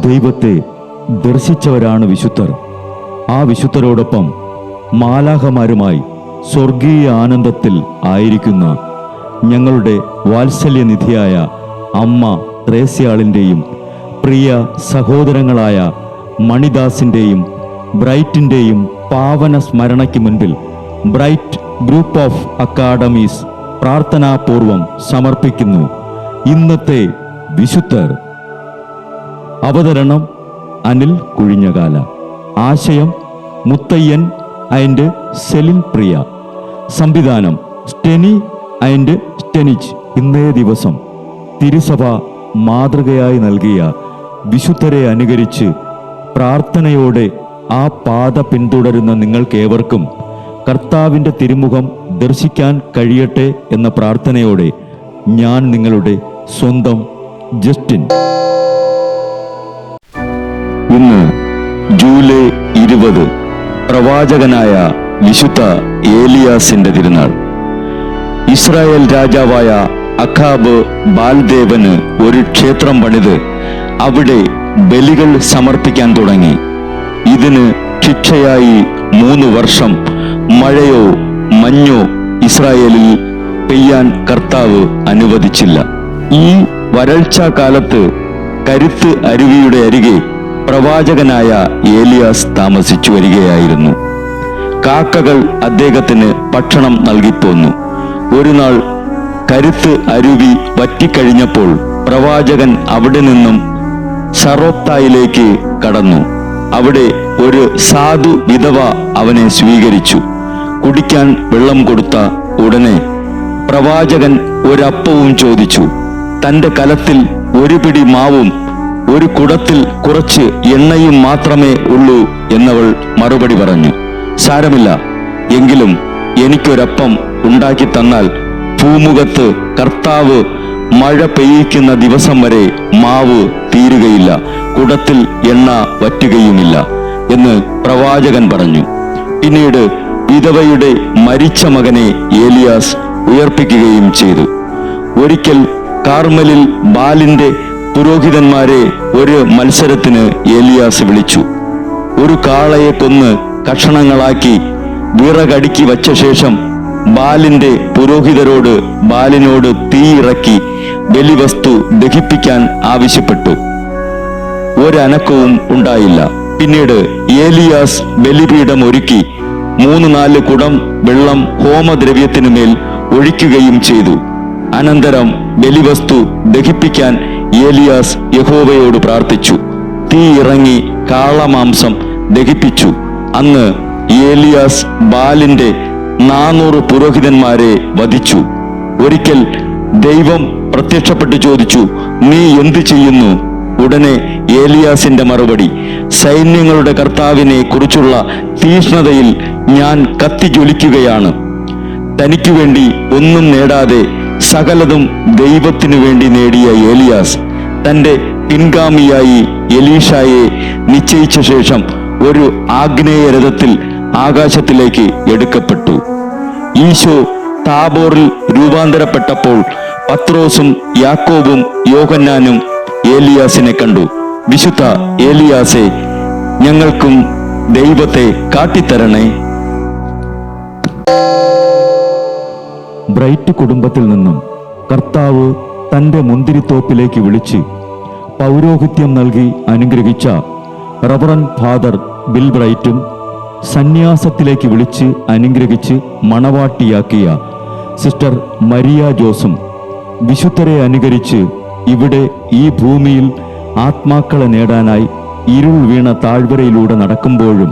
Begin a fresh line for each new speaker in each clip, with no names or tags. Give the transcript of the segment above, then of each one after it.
ദൈവത്തെ ദർശിച്ചവരാണ് വിശുദ്ധർ. ആ വിശുദ്ധരോടൊപ്പം മാലാഖമാരുമായി സ്വർഗീയ ആനന്ദത്തിൽ ആയിരിക്കുന്ന ഞങ്ങളുടെ വാത്സല്യനിധിയായ അമ്മ ത്രേസ്യാളിൻ്റെയും പ്രിയ സഹോദരങ്ങളായ മണിദാസിൻ്റെയും ബ്രൈറ്റിൻ്റെയും പാവന സ്മരണയ്ക്ക് മുൻപിൽ ബ്രൈറ്റ് ഗ്രൂപ്പ് ഓഫ് അക്കാഡമീസ് പ്രാർത്ഥനാപൂർവം സമർപ്പിക്കുന്നു ഇന്നത്തെ വിശുദ്ധർ. അവതരണം അനിൽ കുഴിഞ്ഞകാല. ആശയം മുത്തയ്യൻ ആൻഡ് സെലിൻ പ്രിയ. സംവിധാനം സ്റ്റെനി ആൻഡ് സ്റ്റെനിച്ച്. ഇന്നേ ദിവസം തിരുസഭ മാതൃകയായി നൽകിയ വിശുദ്ധരെ അനുകരിച്ച് പ്രാർത്ഥനയോടെ ആ പാത പിന്തുടരുന്ന നിങ്ങൾക്കേവർക്കും കർത്താവിൻ്റെ തിരുമുഖം ദർശിക്കാൻ കഴിയട്ടെ എന്ന പ്രാർത്ഥനയോടെ ഞാൻ നിങ്ങളുടെ സ്വന്തം ജസ്റ്റിൻ. ഇന്ന് ജൂലൈ 20, പ്രവാചകനായ വിശുദ്ധ ഏലിയാസിന്റെ തിരുനാൾ. ഇസ്രായേൽ രാജാവായ അഖാബ് ബാൽദേവന് ഒരു ക്ഷേത്രം പണിത് അവിടെ ബലികൾ സമർപ്പിക്കാൻ തുടങ്ങി. ഇതിന് ശിക്ഷയായി 3 വർഷം മഴയോ മഞ്ഞോ ഇസ്രായേലിൽ പെയ്യാൻ കർത്താവ് അനുവദിച്ചില്ല. ഈ വരൾച്ചാ കാലത്ത് കരുത്ത് അരുവിയുടെ അരികെ പ്രവാചകനായ ഏലിയാസ് താമസിച്ചു വരികയായിരുന്നു. കാക്കകൾ അദ്ദേഹത്തിന് ഭക്ഷണം നൽകിപ്പോന്നു. ഒരു നാൾ കരുത്ത് അരുവി വറ്റിക്കഴിഞ്ഞപ്പോൾ പ്രവാചകൻ അവിടെ നിന്നും സറോത്തായിലേക്ക് കടന്നു. അവിടെ ഒരു സാധു വിധവ അവനെ സ്വീകരിച്ചു. കുടിക്കാൻ വെള്ളം കൊടുത്ത ഉടനെ പ്രവാചകൻ ഒരപ്പവും ചോദിച്ചു. തൻ്റെ കലത്തിൽ ഒരു പിടി മാവും ഒരു കുടത്തിൽ കുറച്ച് എണ്ണയും മാത്രമേ ഉള്ളൂ എന്നവൾ മറുപടി പറഞ്ഞു. സാരമില്ല, എങ്കിലും എനിക്കൊരപ്പം ഉണ്ടാക്കി തന്നാൽ ഭൂമുഖത്ത് കർത്താവ് മഴ പെയ്യിക്കുന്ന ദിവസം വരെ മാവ് തീരുകയില്ല, കുടത്തിൽ എണ്ണ വറ്റുകയുമില്ല എന്ന് പ്രവാചകൻ പറഞ്ഞു. പിന്നീട് വിധവയുടെ മരിച്ച മകനെ ഏലിയാസ് ഉയർപ്പിക്കുകയും ചെയ്തു. ഒരിക്കൽ കാർമലിൽ ബാലിന്റെ പുരോഹിതന്മാരെ ഒരു മത്സരത്തിന് ഏലിയാസ് വിളിച്ചു. ഒരു കാളയെ കൊന്ന് കഷണങ്ങളാക്കി വിറകടുക്കി വച്ച ശേഷം ബാലിന്റെ പുരോഹിതരോട് ബാലിനോട് തീയിറക്കി ബലിവസ്തു ദഹിപ്പിക്കാൻ ആവശ്യപ്പെട്ടു. ഒരനക്കവും ഉണ്ടായില്ല. പിന്നീട് ഏലിയാസ് ബലിപീഠം ഒരുക്കി 3-4 കുടം വെള്ളം ഹോമദ്രവ്യത്തിനുമേൽ ഒഴിക്കുകയും ചെയ്തു. അനന്തരം ബലിവസ്തു ദഹിപ്പിക്കാൻ ഏലിയാസ് യഹോവയോട് പ്രാർത്ഥിച്ചു. തീ ഇറങ്ങി കാളമാംസം ദഹിപ്പിച്ചു. അന്ന് ഏലിയാസ് ബാലിന്റെ 400 പുരോഹിതന്മാരെ വധിച്ചു. ഒരിക്കൽ ദൈവം പ്രത്യക്ഷപ്പെട്ട് ചോദിച്ചു, നീ എന്തു ചെയ്യുന്നു? ഉടനെ ഏലിയാസിന്റെ മറുപടി, സൈന്യങ്ങളുടെ കർത്താവിനെ കുറിച്ചുള്ള തീഷ്ണതയിൽ ഞാൻ കത്തിജ്വലിക്കുകയാണ്. തനിക്കു വേണ്ടി ഒന്നും നേടാതെ സകലതും ദൈവത്തിനു വേണ്ടി നേടിയ ഏലിയാസ് തന്റെ പിൻഗാമിയായി എലീഷായെ നിശ്ചയിച്ച ശേഷം ഒരു ആഗ്നേയരഥത്തിൽ ആകാശത്തിലേക്ക് എടുക്കപ്പെട്ടു. ഈശോ താബോറിൽ രൂപാന്തരപ്പെട്ടപ്പോൾ പത്രോസും യാക്കോബും യോഹന്നാനും ഏലിയാസിനെ കണ്ടു. വിശുദ്ധ ഏലിയാസെ, ഞങ്ങൾക്കും ദൈവത്തെ കാട്ടിത്തരണേ. ബ്രൈറ്റ് കുടുംബത്തിൽ നിന്നും കർത്താവ് തൻ്റെ മുന്തിരിത്തോപ്പിലേക്ക് വിളിച്ച് പൗരോഹിത്യം നൽകി അനുഗ്രഹിച്ച റവറൻ ഫാദർ ബിൽ ബ്രൈറ്റും സന്യാസത്തിലേക്ക് വിളിച്ച് അനുഗ്രഹിച്ച് മണവാട്ടിയാക്കിയ സിസ്റ്റർ മരിയ ജോസും വിശുദ്ധരെ അനുകരിച്ച് ഇവിടെ ഈ ഭൂമിയിൽ ആത്മാക്കളെ നേടാനായി ഇരുൾ വീണ താഴ്വരയിലൂടെ നടക്കുമ്പോഴും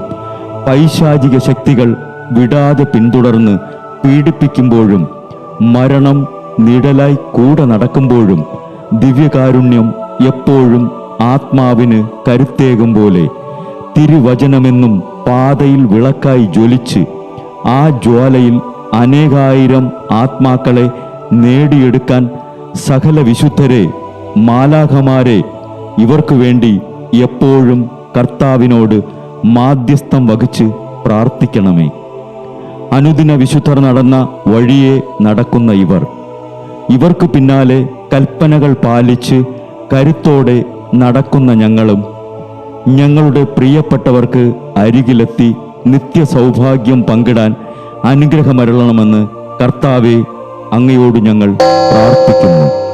പൈശാചിക ശക്തികൾ വിടാതെ പിന്തുടർന്ന് പീഡിപ്പിക്കുമ്പോഴും മരണം നിഴലായി കൂടെ നടക്കുമ്പോഴും ദിവ്യകാരുണ്യം എപ്പോഴും ആത്മാവിന് കരുത്തേകും പോലെ തിരുവചനമെന്നും പാതയിൽ വിളക്കായി ജ്വലിച്ച് ആ ജ്വാലയിൽ അനേകായിരം ആത്മാക്കളെ നേടിയെടുക്കാൻ സകല വിശുദ്ധരെ, മാലാഖമാരെ, ഇവർക്കു വേണ്ടി എപ്പോഴും കർത്താവിനോട് മാധ്യസ്ഥം വഹിച്ച് പ്രാർത്ഥിക്കണമേ. അനുദിന വിശുദ്ധർ നടന്ന വഴിയെ നടക്കുന്ന ഇവർക്ക് പിന്നാലെ കൽപ്പനകൾ പാലിച്ച് കരുത്തോടെ നടക്കുന്ന ഞങ്ങളും ഞങ്ങളുടെ പ്രിയപ്പെട്ടവർക്ക് അരികിലെത്തി നിത്യസൗഭാഗ്യം പങ്കിടാൻ അനുഗ്രഹമരുളണമെന്ന് കർത്താവെ അങ്ങയോട് ഞങ്ങൾ പ്രാർത്ഥിക്കുന്നു.